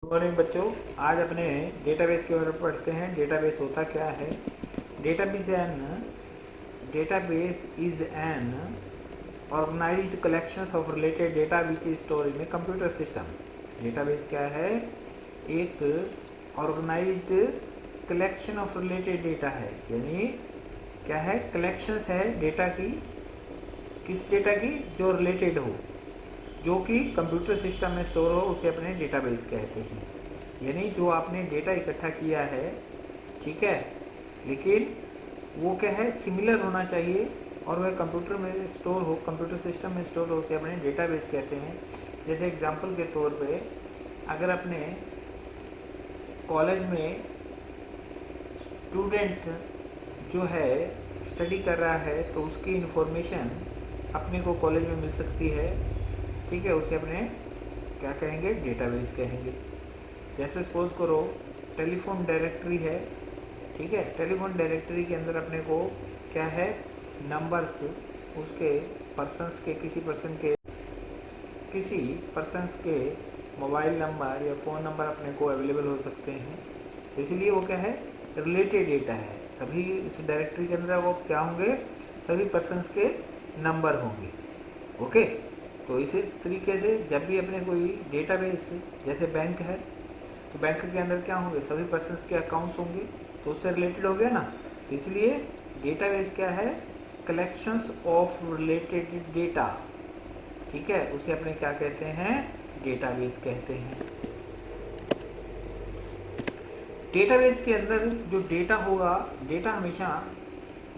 Good morning बच्चों। आज अपने डेटाबेस के बारे में पढ़ते हैं। डेटाबेस होता क्या है। Database is an organised collections of related data which is store in a computer system. Database क्या है? एक organised collection of related data है, यानी क्या है? कलेक्शंस है डेटा की। किस डेटा की? जो रिलेटेड हो, जो कि कंप्यूटर सिस्टम में स्टोर हो, उसे अपने डेटाबेस कहते हैं। यानी जो आपने डेटा इकट्ठा किया है, ठीक है, लेकिन वो क्या है? सिमिलर होना चाहिए और वह कंप्यूटर में स्टोर हो, कंप्यूटर सिस्टम में स्टोर हो, उसे अपने डेटाबेस कहते हैं। जैसे एग्जांपल के तौर पे, अगर अपने कॉलेज में स्टूडेंट जो है स्टडी कर रहा है, तो उसकी इन्फॉर्मेशन अपने को कॉलेज में मिल सकती है, ठीक है, उसे अपने क्या कहेंगे? डेटाबेस कहेंगे। जैसे सपोज करो टेलीफोन डायरेक्टरी है, ठीक है, टेलीफोन डायरेक्टरी के अंदर अपने को क्या है? नंबर्स उसके पर्सन्स के, किसी पर्सन्स के मोबाइल नंबर या फ़ोन नंबर अपने को अवेलेबल हो सकते हैं। तो इसलिए वो क्या है? रिलेटेड डेटा है। सभी इस डायरेक्टरी के अंदर वो क्या होंगे? सभी पर्सन्स के नंबर होंगे। ओके, तो इसी तरीके से जब भी अपने कोई डेटाबेस, जैसे बैंक है, तो बैंक के अंदर क्या होंगे? सभी पर्सन्स के अकाउंट्स होंगे, तो उससे रिलेटेड हो गया ना। तो इसलिए डेटाबेस क्या है? कलेक्शंस ऑफ रिलेटेड डेटा, ठीक है, उसे अपने क्या कहते हैं? डेटाबेस कहते हैं। डेटाबेस के अंदर जो डेटा होगा, डेटा हमेशा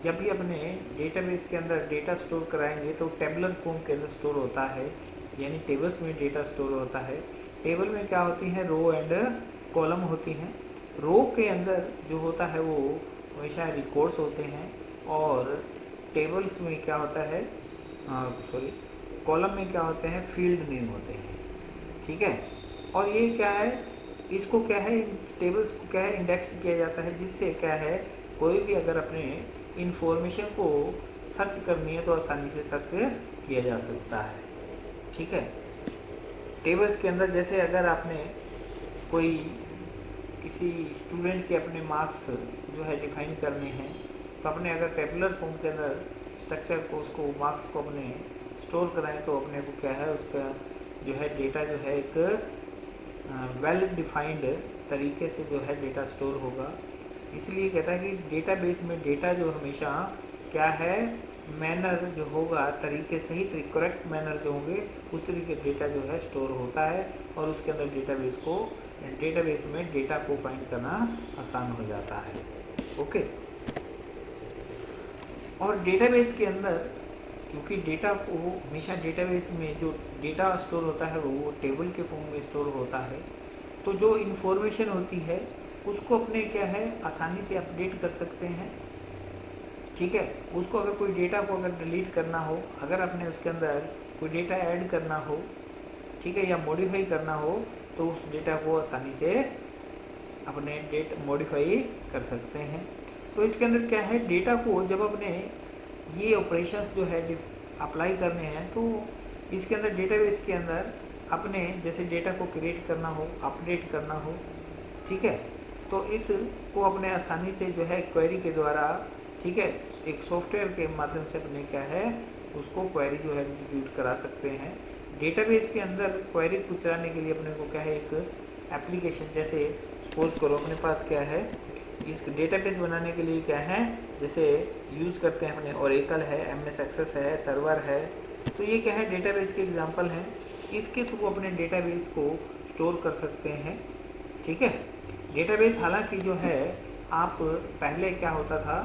जब भी अपने डेटाबेस के अंदर डेटा स्टोर कराएंगे तो टेबुलर फॉर्म के अंदर स्टोर होता है, यानी टेबल्स में डेटा स्टोर होता है। टेबल में क्या होती हैं? रो एंड कॉलम होती हैं। रो के अंदर जो होता है वो हमेशा रिकॉर्ड्स होते हैं, और टेबल्स में क्या होता है? कॉलम में क्या होते हैं? फील्ड नेम होते हैं, ठीक है। और ये क्या है? इसको क्या है? टेबल्स को क्या है? इंडेक्स किया जाता है, जिससे क्या है? कोई भी अगर अपने इंफॉर्मेशन को सर्च करनी है तो आसानी से सर्च किया जा सकता है, ठीक है। टेबल्स के अंदर जैसे अगर आपने कोई किसी स्टूडेंट के अपने मार्क्स जो है डिफाइन करने हैं, तो अपने अगर टेबुलर फॉर्म के अंदर स्ट्रक्चर को, उसको मार्क्स को अपने स्टोर कराएं, तो अपने को क्या है? उसका जो है डेटा जो है एक वेल डिफाइंड तरीके से जो है डेटा स्टोर होगा। इसलिए कहता है कि डेटाबेस में डेटा जो हमेशा क्या है? मैनर जो होगा, तरीके सही करेक्ट मैनर जो होंगे, उस तरीके डेटा जो है स्टोर होता है, और उसके अंदर डेटाबेस में डेटा को फाइंड करना आसान हो जाता है। ओके, और डेटाबेस के अंदर क्योंकि डेटा को हमेशा डेटाबेस में जो डेटा स्टोर होता है वो टेबल के फॉर्म में स्टोर होता है, तो जो इन्फॉर्मेशन होती है उसको अपने क्या है? आसानी से अपडेट कर सकते हैं, ठीक है। उसको अगर कोई डेटा को अगर डिलीट करना हो, अगर अपने उसके अंदर कोई डेटा ऐड करना हो, ठीक है, या मॉडिफाई करना हो, तो उस डेटा को आसानी से अपने मॉडिफाई कर सकते हैं। तो इसके अंदर क्या है? डेटा को जब अपने ये ऑपरेशंस जो है अप्लाई करने हैं, तो इसके अंदर डेटाबेस के अंदर अपने जैसे डेटा को क्रिएट करना हो, अपडेट करना हो, ठीक है, तो इसको अपने आसानी से जो है क्वेरी के द्वारा, ठीक है, एक सॉफ्टवेयर के माध्यम से अपने क्या है? उसको क्वेरी जो है एग्जीक्यूट करा सकते हैं। डेटाबेस के अंदर क्वेरी को चलाने के लिए अपने को क्या है? एक एप्लीकेशन, जैसे सपोज करो अपने पास क्या है? इस डेटाबेस बनाने के लिए क्या है? जैसे यूज़ करते हैं अपने ओरेकल है, MS एक्सेस है, सर्वर है, तो ये क्या है? डेटाबेस के एग्जांपल हैं। इसके थ्रू अपने डेटाबेस को स्टोर कर सकते हैं, ठीक है। डेटाबेस हालांकि जो है, आप पहले क्या होता था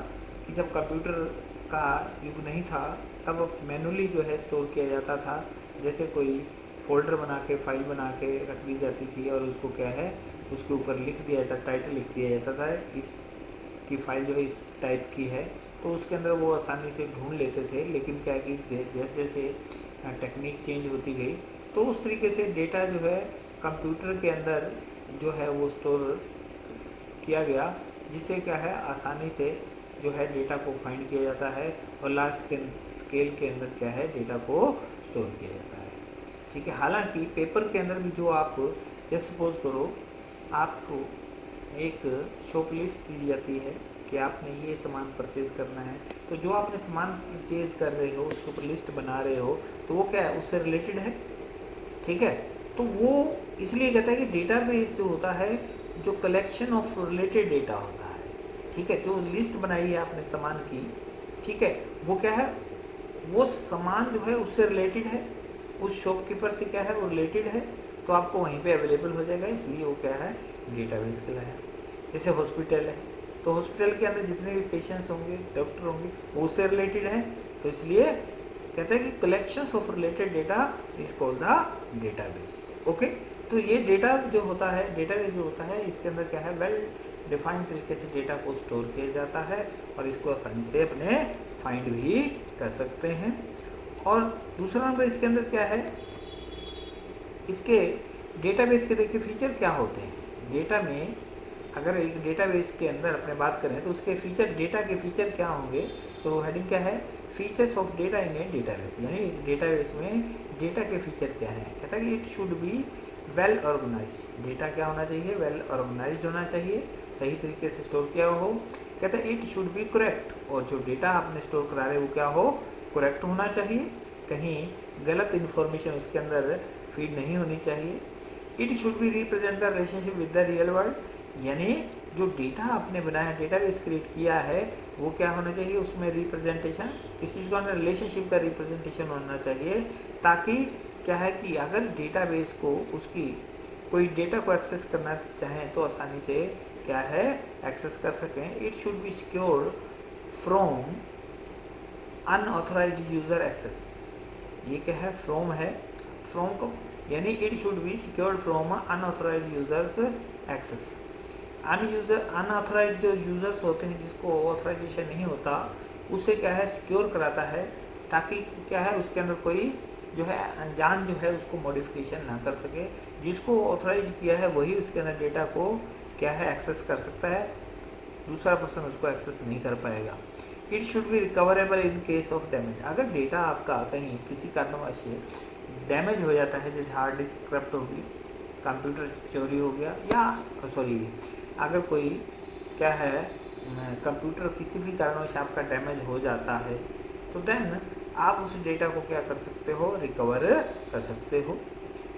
कि जब कंप्यूटर का युग नहीं था, तब मैनुअली जो है स्टोर किया जाता था। जैसे कोई फोल्डर बना के, फाइल बना के रख दी जाती थी, और उसको क्या है? उसके ऊपर लिख दिया जाता, टाइटल लिख दिया जाता था, इसकी फाइल जो है इस टाइप की है, तो उसके अंदर वो आसानी से ढूंढ लेते थे। लेकिन क्या कि जैसे जैसे टेक्निक चेंज होती गई, तो उस तरीके से डेटा जो है कंप्यूटर के अंदर जो है वो स्टोर किया गया, जिससे क्या है? आसानी से जो है डेटा को फाइंड किया जाता है, और लार्ज स्केल के अंदर क्या है? डेटा को स्टोर किया जाता है, ठीक है। हालांकि पेपर के अंदर भी जो आप, जैसे सपोज करो आपको एक शॉप लिस्ट दी जाती है कि आपने ये सामान परचेज करना है। तो जो आपने सामान परचेज कर रहे हो उसके ऊपर लिस्ट बना रहे हो, तो वो क्या है, उससे रिलेटेड है। ठीक है, तो वो इसलिए कहता है कि डेटाबेस जो होता है, जो कलेक्शन ऑफ रिलेटेड डेटा होता है। ठीक है, जो लिस्ट बनाई है आपने सामान की, ठीक है, वो क्या है, वो सामान जो है उससे रिलेटेड है, उस शॉपकीपर से क्या है, वो रिलेटेड है, तो आपको वहीं पे अवेलेबल हो जाएगा। इसलिए वो क्या है, डेटाबेस कहलाया। जैसे हॉस्पिटल है, तो हॉस्पिटल के अंदर जितने भी पेशेंट्स होंगे, डॉक्टर होंगे, वो उससे रिलेटेड है, तो इसलिए कहते हैं कि collections of related data is called the database. Okay, तो ये डेटा जो होता है, डेटाबेस जो होता है, इसके अंदर क्या है, वेल डिफाइंड तरीके से डेटा को स्टोर किया जाता है और इसको आसानी से अपने फाइंड भी कर सकते हैं। और दूसरा नंबर इसके अंदर क्या है, इसके डेटाबेस के देखिए फीचर क्या होते हैं। डेटा में अगर एक डेटाबेस के अंदर अपने बात करें तो उसके फीचर, डेटा के फीचर क्या होंगे, तो हेडिंग क्या है, features of data in a database, यानी डेटाबेस में डेटा के फीचर क्या हैं। कहता है कि it should be well organised, data क्या होना चाहिए, वेल ऑर्गेनाइज्ड होना चाहिए, सही तरीके से स्टोर किया हो। कहता है इट शुड बी करेक्ट, और जो डेटा आपने स्टोर करा रहे हैं वो क्या हो, करेक्ट होना चाहिए, कहीं गलत इन्फॉर्मेशन उसके अंदर फीड नहीं होनी चाहिए। It should B represent the relationship with the real world, यानी जो डेटा आपने बनाया, डेटाबेस क्रिएट किया है, वो क्या होना चाहिए, उसमें रिप्रेजेंटेशन, किसी चीज़ का रिलेशनशिप का रिप्रेजेंटेशन होना चाहिए, ताकि क्या है कि अगर डेटाबेस को उसकी कोई डेटा को एक्सेस करना चाहें तो आसानी से क्या है, एक्सेस कर सकें। It should be secured from unauthorised user access, ये क्या है, फ्रॉम है, फ्रॉम को यानी it should be secured from unauthorised users access. Unauthorised जो यूजर्स होते हैं, जिसको ऑथराइजेशन नहीं होता, उसे क्या है, सिक्योर कराता है, ताकि क्या है, उसके अंदर कोई जो है अनजान जो है उसको मॉडिफिकेशन ना कर सके। जिसको ऑथराइज किया है वही उसके अंदर डेटा को क्या है, एक्सेस कर सकता है, दूसरा पर्सन उसको एक्सेस नहीं कर पाएगा। It should B recoverable in case of damage, अगर डेटा आपका कहीं किसी कारणवश डैमेज हो जाता है, जैसे हार्ड डिस्क करप्ट होगी, कंप्यूटर चोरी हो गया, या सॉरी अगर कोई क्या है, कंप्यूटर किसी भी कारणवश आपका डैमेज हो जाता है, तो देन आप उस डेटा को क्या कर सकते हो, रिकवर कर सकते हो।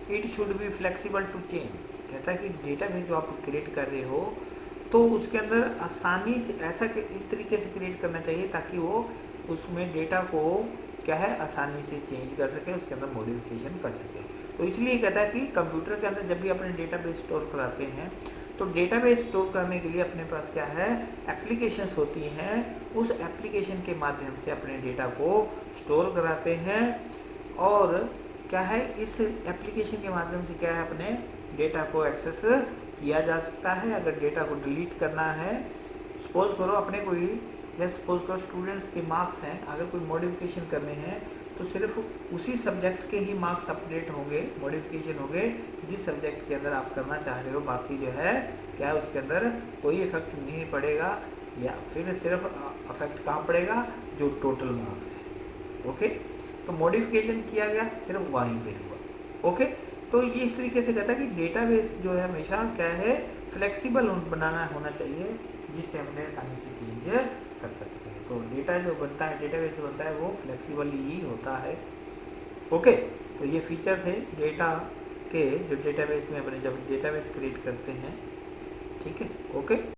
It should be flexible to change, कहता है कि डेटा में जो आप क्रिएट कर रहे हो तो उसके अंदर आसानी से ऐसा इस तरीके से क्रिएट करना चाहिए ताकि वो उसमें डेटा को क्या है, आसानी से चेंज कर सके, उसके अंदर मॉडिफिकेशन कर सके। तो इसलिए कहता है कि कंप्यूटर के अंदर जब भी अपने डेटाबेस स्टोर कराते हैं, तो डेटाबेस स्टोर करने के लिए अपने पास क्या है, एप्लीकेशंस होती हैं, उस एप्लीकेशन के माध्यम से अपने डेटा को स्टोर कराते हैं। और क्या है, इस एप्लीकेशन के माध्यम से क्या है, अपने डेटा को एक्सेस किया जा सकता है। अगर डेटा को डिलीट करना है, सपोज करो अपने कोई, जैसे सपोज करो स्टूडेंट्स के मार्क्स हैं, अगर कोई मॉडिफिकेशन करने हैं तो सिर्फ उसी सब्जेक्ट के ही मार्क्स अपडेट होंगे, मॉडिफिकेशन होंगे जिस सब्जेक्ट के अंदर आप करना चाह रहे हो, बाकी जो है क्या है उसके अंदर कोई इफेक्ट नहीं पड़ेगा, या फिर सिर्फ इफेक्ट कहाँ पड़ेगा, जो टोटल मार्क्स है। ओके, तो मॉडिफिकेशन किया गया सिर्फ वहीं पे हुआ। ओके, तो ये इस तरीके से कहता है कि डेटाबेस जो है हमेशा क्या है, फ्लेक्सिबल बनाना होना चाहिए, जिससे हमने आसानी से चेंज कर सकते हैं। तो डेटा जो बनता है, डेटाबेस जो बनता है वो फ्लेक्सिबल ही होता है। ओके, तो ये फीचर थे डेटा के, जो डेटाबेस में अपने जब डेटाबेस क्रिएट करते हैं। ठीक है, ओके।